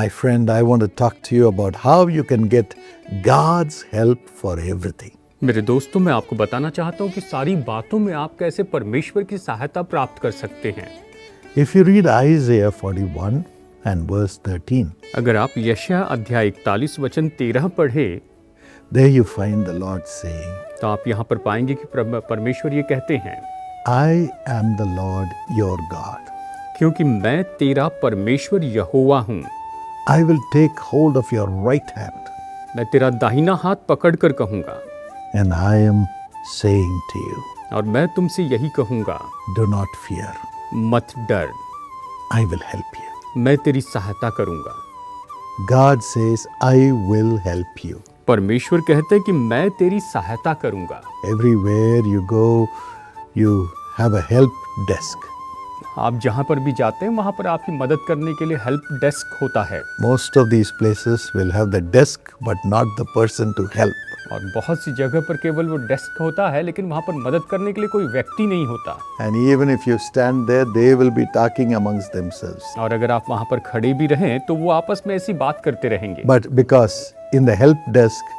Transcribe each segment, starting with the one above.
My friend, I want to talk to you about how you can get God's help for everything. मेरे दोस्तों, मैं आपको बताना चाहता हूँ कि सारी बातों में आप कैसे परमेश्वर की सहायता प्राप्त कर सकते हैं। If you read Isaiah 41 and verse 13, अगर आप यशायाह अध्याय 41 वचन 13 पढ़े, there you find the Lord saying, तो आप यहाँ पर पाएंगे कि परमेश्वर ये कहते हैं, I am the Lord your God. क्योंकि मैं तेरा परमेश्वर यहोवा हूँ। I will take hold of your right hand, मैं तेरा दाहिना हाथ पकड़कर कहूँगा, and I am saying to you, और मैं तुमसे यही कहूँगा, do not fear. मत डर, I will help you. मैं तेरी सहायता करूँगा। God says, I will help you. परमेश्वर कहते हैं कि मैं तेरी सहायता करूँगा। Everywhere you go, you have a help desk. आप जहाँ पर भी जाते हैं वहाँ पर आपकी मदद करने के लिए हेल्प डेस्क होता है। Most of these places will have the desk, but not the person to help. और बहुत सी जगह पर केवल वो डेस्क होता है, लेकिन वहाँ पर मदद करने के लिए कोई व्यक्ति नहीं होता। And even if you stand there, they will be talking amongst themselves. और अगर आप वहाँ पर खड़े भी रहें तो वो आपस में ऐसी बात करते रहेंगे। But because in the help desk,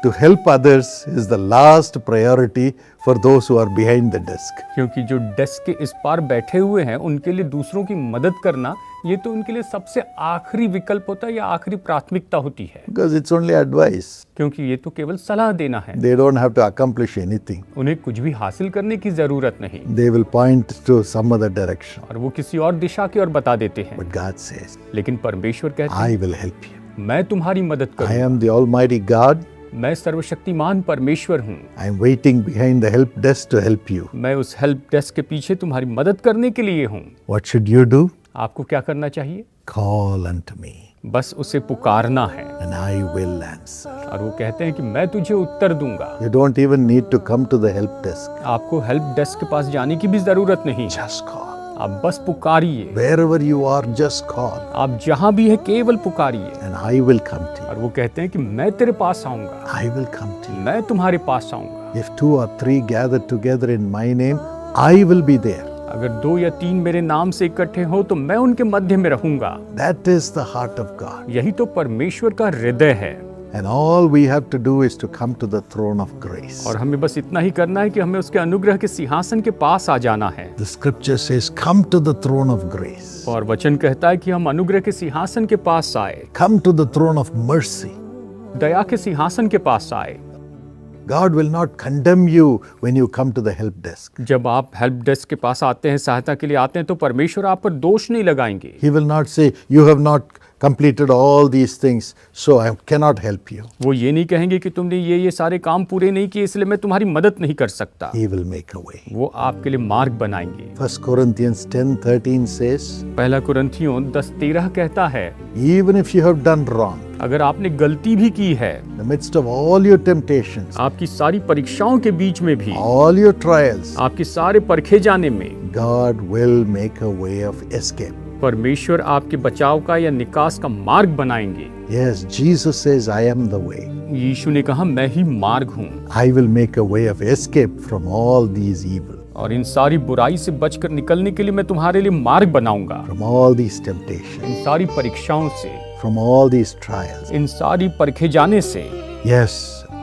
to help others is the last priority for those who are behind the desk. क्योंकि जो डेस्क के इस पार बैठे हुए हैं उनके लिए दूसरों की मदद करना, ये तो उनके लिए सबसे आखिरी विकल्प होता है या आखिरी प्राथमिकता होती है। Because it's only advice. क्योंकि ये तो केवल सलाह देना है। They don't have to accomplish anything. उन्हें कुछ भी हासिल करने की जरूरत नहीं। They will point to some other direction. और वो किसी और दिशा की ओर बता देते हैं। But God says, लेकिन परमेश्वर कहते हैं, I will help you. मैं तुम्हारी मदद I करूँगा। am the Almighty God. मैं सर्वशक्तिमान परमेश्वर हूँ। I am waiting behind the help desk to help you. मैं उस हेल्प डेस्क के पीछे तुम्हारी मदद करने के लिए हूँ। What should you do? आपको क्या करना चाहिए? Call unto me, बस उसे पुकारना है। and I will answer. और वो कहते हैं कि मैं तुझे उत्तर दूंगा। You don't even need to come to the help desk. आपको हेल्प डेस्क के पास जाने की भी जरूरत नहीं। Just call. आप बस पुकारिए। Wherever you are, just call, आप जहाँ भी है केवल पुकारिए। and I will come to you. और वो कहते हैं कि मैं तेरे पास आऊंगा, I will come to you. मैं तुम्हारे पास आऊंगा। If 2 or 3 gather together in my name, I will be there. अगर 2 या 3 मेरे नाम से इकट्ठे हो तो मैं उनके मध्य में रहूंगा। That is the heart of God. यही तो परमेश्वर का हृदय है। And all we have to do is to come to the throne of grace. और हमें बस इतना ही करना है कि हमें उसके अनुग्रह के सिंहासन के पास आ जाना है। The scripture says, come to the throne of grace. और वचन कहता है कि हम अनुग्रह के सिंहासन के पास आए, Come to the throne of mercy. दया के सिंहासन के पास आए। God will not condemn you when you come to the help desk. जब आप हेल्प डेस्क के पास आते हैं, सहायता के लिए आते हैं, तो परमेश्वर आप पर दोष नहीं लगाएंगे। He will not say, you have not completed all these things, so I cannot help you. वो ये नहीं कहेंगे कि तुमने ये सारे काम पूरे नहीं किए इसलिए मैं तुम्हारी मदद नहीं कर सकता। He will make a way. वो आपके लिए मार्ग बनाएंगे। 1 Corinthians 10:13 says, पहला कुरिन्थियों 10:13 कहता है, even if you have done wrong, अगर आपने गलती भी की है, in the midst of all your temptations, आपकी सारी परीक्षाओं के बीच में भी, all your trials, आपके सारे परखे जाने में, God will make a way of escape. परमेश्वर आपके बचाव का या निकास का मार्ग बनाएंगे। Yes, Jesus says, I am the way. यीशु ने कहा, मैं ही मार्ग हूँ। I will make a way of escape from all these evil, और इन सारी बुराई से बचकर निकलने के लिए मैं तुम्हारे लिए मार्ग बनाऊंगा। from all these temptations, इन सारी परीक्षाओं से, from all these trials. इन सारी परखे जाने से। Yes,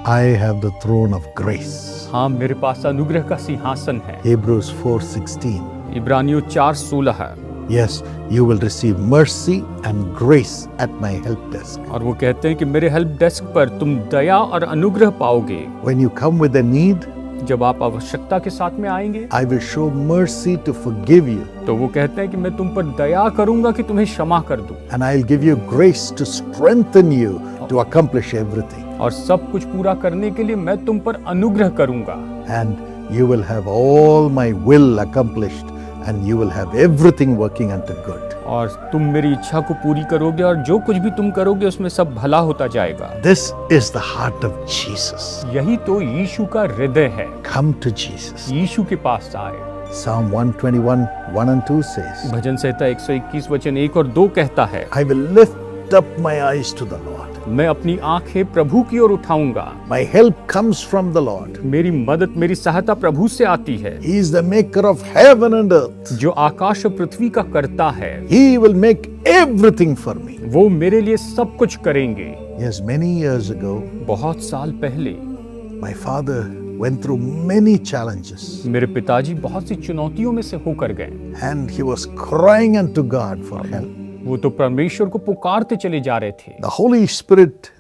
I have the throne of grace. हाँ, मेरे पास अनुग्रह का सिंहासन है। Hebrews 4:16. इब्रानियों 4:16। Yes, you will receive mercy and grace at my help desk. और वो कहते हैं कि मेरे हेल्प डेस्क पर तुम दया और अनुग्रह पाओगे। When you come with a need, जब आप आवश्यकता के साथ में आएंगे, I will show mercy to forgive you, तो वो कहते हैं कि मैं तुम पर दया करूंगा कि तुम्हें क्षमा कर दूं, and I'll give you grace to strengthen you to accomplish everything. और सब कुछ पूरा करने के लिए मैं तुम पर अनुग्रह करूंगा। And you will have all my will accomplished, and you will have everything working unto good. और तुम मेरी इच्छा को पूरी करोगे और जो कुछ भी तुम करोगे उसमें सब भला होता जाएगा। This is the heart of Jesus. यही तो यीशु का हृदय है। Come to Jesus. यीशु के पास आए। Psalm 121:1 and 2 says, भजन संहिता 121 वचन 1 और 2 कहता है, I will lift up my eyes to the Lord. मैं अपनी आंखें प्रभु की ओर उठाऊंगा। My help comes from the Lord. मेरी मदद, मेरी सहायता प्रभु से आती है, He is the maker of heaven and earth. जो आकाश और पृथ्वी का करता है। He will make everything for me. वो मेरे लिए सब कुछ करेंगे। Yes, many years ago, बहुत साल पहले my father went through many challenges मेरे पिताजी बहुत सी चुनौतियों में से होकर गए, and he was crying unto God for help. वो तो परमेश्वर को पुकारते चले जा रहे थे। The Holy Spirit,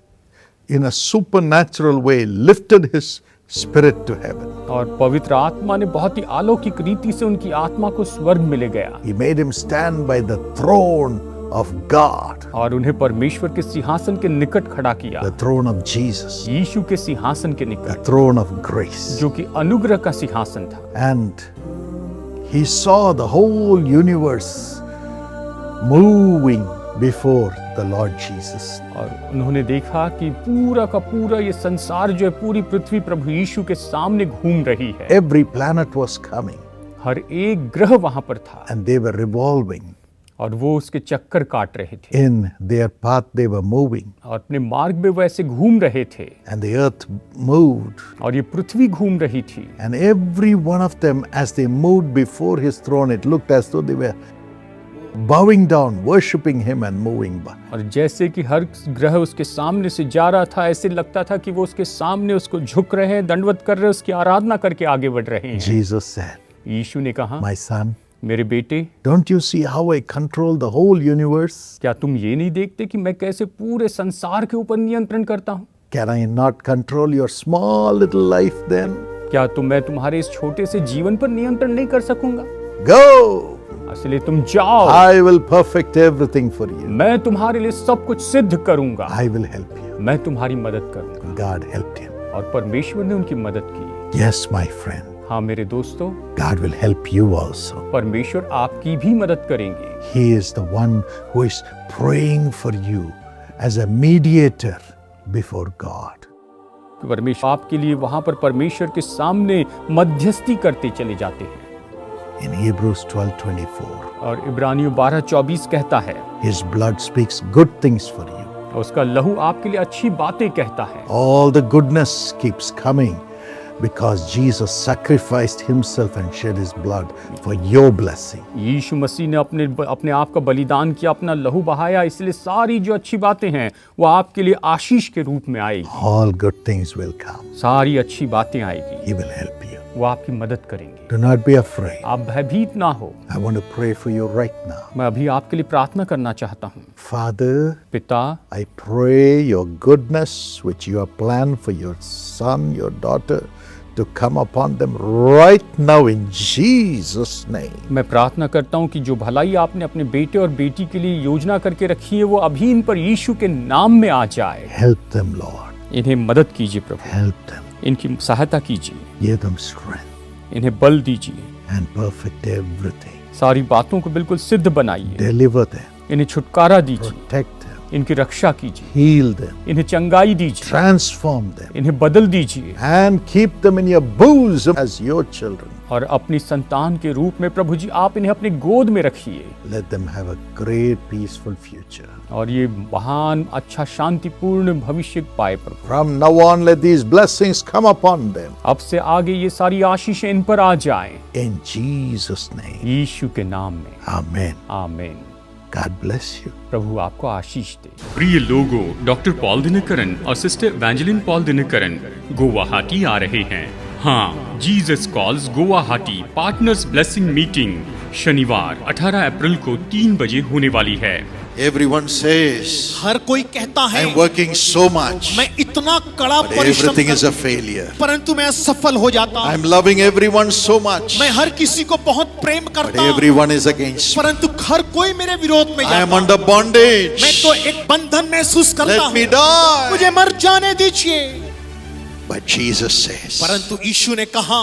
in a supernatural way, lifted his spirit to heaven. और पवित्र आत्मा ने बहुत ही अलौकिक रीति से उनकी आत्मा को स्वर्ग में ले गया He made him stand by the throne of God, और उन्हें परमेश्वर के सिंहासन के निकट खड़ा किया, the throne of Jesus, यीशु के सिंहासन के the निकट, throne of grace. जो कि अनुग्रह का सिंहासन था। And he saw the whole universe moving before the Lord Jesus. और उन्होंने देखा कि पूरा का पूरा ये संसार जो है, पूरी पृथ्वी प्रभु यीशु के सामने घूम रही है। Every planet was coming हर एक ग्रह वहां पर था and they were revolving. और वो उसके चक्कर काट रहे थे In their path they were moving, और अपने मार्ग में वो ऐसे घूम रहे थे and the earth moved. और ये पृथ्वी घूम रही थी। And every one of them, as they moved before his throne, it looked as though they were bowing down, worshipping him and moving by. और जैसे कि हर ग्रह उसके सामने से जा रहा था, ऐसे लगता था कि वो उसके सामने उसको झुक रहे हैं, दंडवत कर रहे हैं, उसकी आराधना करके आगे बढ़ रहे हैं। Jesus said, यीशु ने कहा, my son, मेरे बेटे, don't you see how I control the whole universe? क्या तुम ये नहीं देखते कि मैं कैसे पूरे संसार के ऊपर नियंत्रण करता हूँ? Can I not control your small little life then? क्या मैं तुम्हारे इस छोटे से जीवन पर नियंत्रण नहीं कर सकूंगा? Go! इसलिए तुम जाओ, I will perfect everything for you. मैं तुम्हारे लिए सब कुछ सिद्ध करूंगा, I will help you. मैं तुम्हारी मदद करूंगा। God helped him. और परमेश्वर ने उनकी मदद की। Yes, my friend. हाँ मेरे दोस्तों, God will help you also. परमेश्वर आपकी भी मदद करेंगे। He is the one who is praying for you as a mediator before God. परमेश्वर आपके लिए वहां पर परमेश्वर के सामने मध्यस्थी करते चले जाते हैं। In Hebrews 12:24, और इब्रानियों 12:24 कहता है, his blood speaks good things for you. उसका लहू आपके लिए अच्छी बातें कहता है। All the goodness keeps coming because Jesus sacrificed himself and shed his blood for your blessing. यीशु मसीह ने अपने आप का बलिदान किया, अपना लहू बहाया, इसलिए सारी जो अच्छी बातें हैं वो आपके लिए आशीष के रूप में आएगी। All good things will come. सारी अच्छी बातें आएगी, He will help you. वो आपकी मदद करेंगे। Do not be afraid. आप भयभीत ना हो। I want to pray for you right now. मैं अभी आपके लिए प्रार्थना करना चाहता हूँ। Father, पिता, I pray your goodness which you have planned for your son, your daughter, to come upon them right now in Jesus' name. मैं प्रार्थना करता हूँ कि जो भलाई आपने अपने बेटे और बेटी के लिए योजना करके रखी है वो अभी इन पर यीशु के नाम में आ जाए। Help them, Lord. इन्हें मदद कीजिए प्रभु, Help them. इनकी सहायता कीजिए, Give them strength इन्हें बल दीजिए, and perfect everything. सारी बातों को बिल्कुल सिद्ध बनाइए, Deliver them. इन्हें छुटकारा दीजिए, Protect them. इनकी रक्षा कीजिए, Heal them. इन्हें चंगाई दीजिए, Transform them. इन्हें बदल दीजिए And keep them in your bosom as your children. और अपनी संतान के रूप में प्रभु जी आप इन्हें अपनी गोद में रखिए Let them have a great, peaceful future. और ये महान, अच्छा, शांतिपूर्ण भविष्य पाए प्रभु। From now on, let these blessings come upon them. अब से आगे ये सारी आशीषें इन पर आ जाएं, In Jesus' name. यीशु के नाम में, Amen. आमीन। God bless you. प्रभु आपको आशीष दे। प्रिय लोगों, डॉक्टर पॉल दिनकरन और सिस्टर एवेंजेलिन पॉल दिनकरन गुवाहाटी आ रहे हैं। हाँ, Jesus calls Guwahati partners blessing meeting शनिवार 18 अप्रैल को 3 बजे होने वाली है। Everyone says, हर कोई कहता है I'm working so much, मैं इतना कड़ा but परिश्रम everything is a कर, failure. परंतु मैं असफल हो जाता हूँ। I'm loving everyone so much, मैं हर किसी को बहुत प्रेम but करता हूँ, everyone is against me. परंतु हर कोई मेरे विरोध में I जाता am है। under bondage. मैं तो एक बंधन महसूस करता Let me हूँ, die. मुझे मर जाने दीजिए। But Jesus says, परंतु यीशु ने कहा,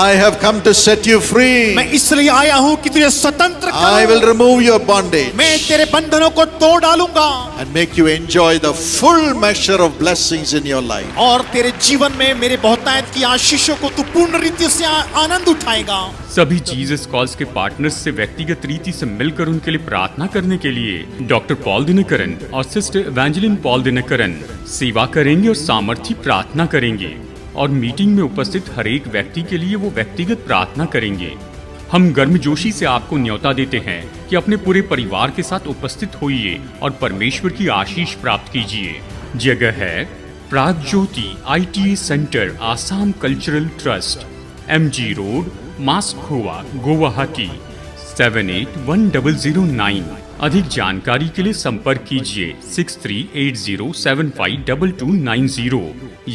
I have come to set you free. मैं इसलिए आया हूँ कि तुझे स्वतंत्र I will करूँ। remove your bondage मैं तेरे बंधनों को तोड़ डालूंगा and make you enjoy the full measure of blessings in your life. और तेरे जीवन में मेरे बहुतायत की आशीषों को तू पूर्ण रीति से आनंद उठाएगा। सभी जीसस कॉल्स के पार्टनर्स से व्यक्तिगत रीति से मिलकर उनके लिए प्रार्थना करने के लिए डॉक्टर पॉल दिनकरन और सिस्टर एवेंजेलिन पॉल दिनकरन सेवा करेंगे और सामर्थी प्रार्थना करेंगे और मीटिंग में उपस्थित हर एक व्यक्ति के लिए वो व्यक्तिगत प्रार्थना करेंगे। हम गर्मजोशी से आपको न्योता देते हैं कि अपने पूरे परिवार के साथ उपस्थित होइए और परमेश्वर की आशीष प्राप्त कीजिए। जगह है Prag Jyoti ITA centre, Assam cultural trust, MG road, मास्कोवा, गुवाहाटी 781009। अधिक जानकारी के लिए संपर्क कीजिए 6380752290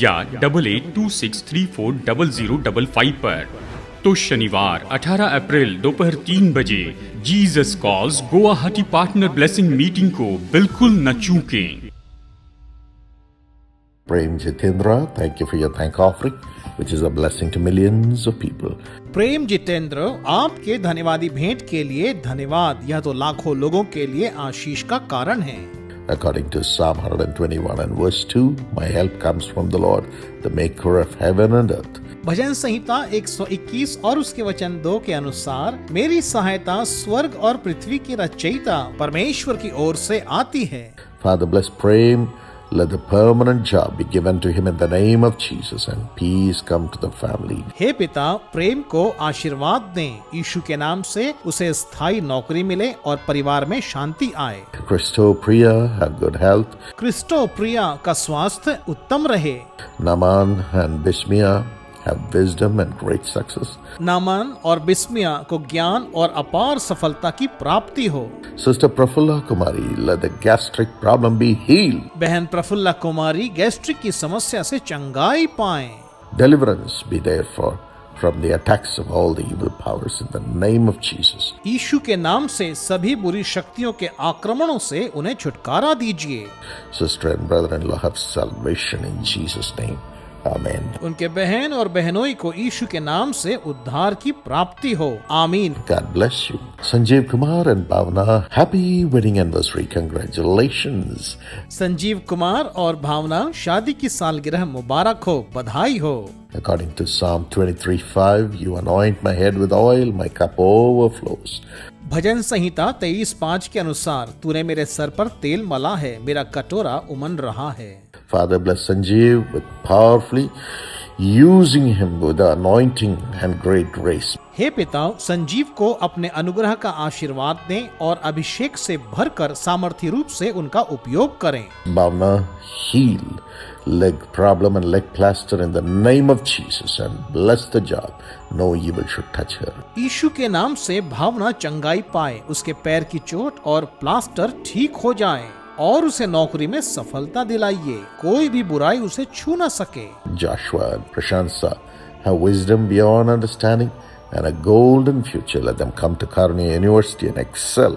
या 8826340055 पर। तो शनिवार 18 अप्रैल दोपहर 3 बजे Jesus calls Guwahati partner blessing meeting को बिल्कुल न चूकें। Prem Jitendra, thank you for your thank offering, which is a blessing to millions of people. प्रेम जितेंद्र, आपके धन्यवादी भेंट के लिए धन्यवाद। यह तो लाखों लोगों के लिए आशीष का कारण है। According to Psalm 121 and verse 2, my help comes from the Lord, the maker of heaven and earth. भजन संहिता 121 और उसके वचन 2 के अनुसार मेरी सहायता स्वर्ग और पृथ्वी की रचयिता परमेश्वर की ओर से आती है। Father, bless Prem. Let the permanent job be given to him in the name of Jesus and peace come to the family. हे पिता, प्रेम को आशीर्वाद दें। यीशु के नाम से उसे स्थायी नौकरी मिले और परिवार में शांति आए। Christo Priya, have good health. क्रिस्टो प्रिया का स्वास्थ्य उत्तम रहे। Naman and Bismia, have wisdom and great success. नामन और बिस्मिया को ज्ञान और अपार सफलता की प्राप्ति हो। Sister Prafulla Kumari, let the gastric problem be healed. बहन प्रफुल्ला कुमारी गैस्ट्रिक की समस्या से चंगाई पाएं। Deliverance be there from the attacks of all the evil powers in the name of Jesus. यीशु के नाम से सभी बुरी शक्तियों के आक्रमणों से उन्हें छुटकारा दीजिए। Sister and brother-in-law have salvation in Jesus' name. Amen. उनके बहन और बहनोई को यीशु के नाम से उद्धार की प्राप्ति हो। आमीन। God bless you. Sanjeev Kumar and Bhavna, happy wedding anniversary. Congratulations. Sanjeev Kumar और भावना, शादी की सालगिरह मुबारक हो, बधाई हो। According to Psalm 23:5, you anoint my head with oil, my cup overflows. भजन संहिता 23:5 के अनुसार तूने मेरे सर पर तेल मला है, मेरा कटोरा उमन रहा है। Father, bless Sanjeev with powerfully using him with the anointing and great grace. हे पिता, संजीव को अपने अनुग्रह का आशीर्वाद दें और अभिषेक से भरकर सामर्थी रूप से उनका उपयोग करें। Bhavna, heal leg problem and leg plaster in the name of Jesus and bless the job. No evil should touch her. यीशु के नाम से भावना चंगाई पाए, उसके पैर की चोट और प्लास्टर ठीक हो जाए और उसे नौकरी में सफलता दिलाइए, कोई भी बुराई उसे छू न सके। Joshua and Prashansa have wisdom beyond understanding and a golden future. Let them come to Karunya University and excel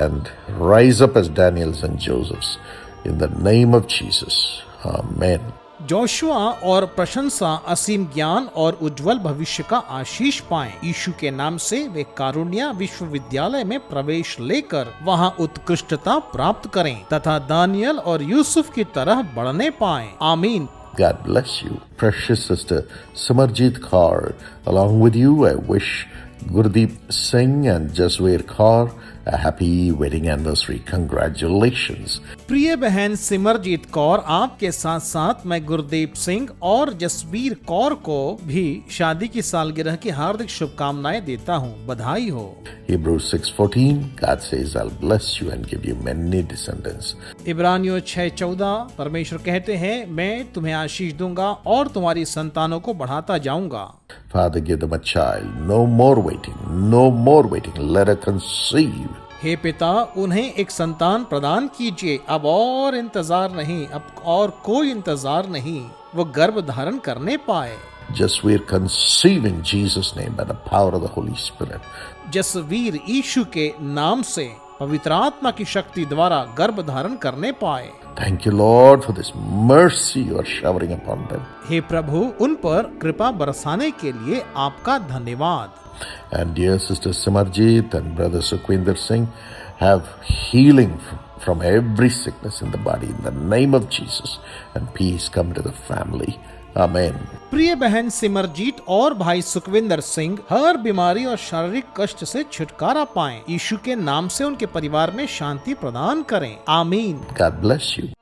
and rise up as Daniels and Josephs. In the name of Jesus. Amen. Joshua और प्रशंसा असीम ज्ञान और उज्जवल भविष्य का आशीष पाएं। यीशु के नाम से वे कारुण्या विश्वविद्यालय में प्रवेश लेकर वहां उत्कृष्टता प्राप्त करें तथा दानियल और यूसुफ की तरह बढ़ने पाएं। आमीन। God bless you. Precious sister Samarjit Kaur, along with you I wish Gurdeep Singh and Jasveer Kaur a happy wedding anniversary. Congratulations. प्रिय बहन सिमरजीत कौर, आपके साथ साथ मैं गुरदीप सिंह और जसवीर कौर को भी शादी की सालगिरह की हार्दिक शुभकामनाएं देता हूँ, बधाई हो। Hebrews 6:14, God says I'll bless you and give you many descendants. इब्रानियों 6:14, परमेश्वर कहते हैं मैं तुम्हें आशीष दूंगा और तुम्हारी संतानों को बढ़ाता जाऊंगा। Father, give them a child. No more waiting. No more waiting. Let her conceive. हे पिता, उन्हें एक संतान प्रदान कीजिए, अब और इंतजार नहीं, अब और कोई इंतजार नहीं, वो गर्भ धारण करने पाए। Jasveer conceive in Jesus' name by the power of the Holy Spirit. Jasvir यीशु के नाम से पवित्र आत्मा की शक्ति द्वारा गर्भ धारण करने पाए। Thank you, Lord, for this mercy you are showering upon them. हे प्रभु, उन पर कृपा बरसाने के लिए आपका धन्यवाद। And dear Sister Simarjit and Brother Sukhwinder Singh have healing from every sickness in the body in the name of Jesus, and peace come to the family. Amen. प्रिय बहन सिमरजीत और भाई सुखविंदर सिंह हर बीमारी और शारीरिक कष्ट से छुटकारा पाएं। यीशु के नाम से उनके परिवार में शांति प्रदान करें। आमीन। God bless you.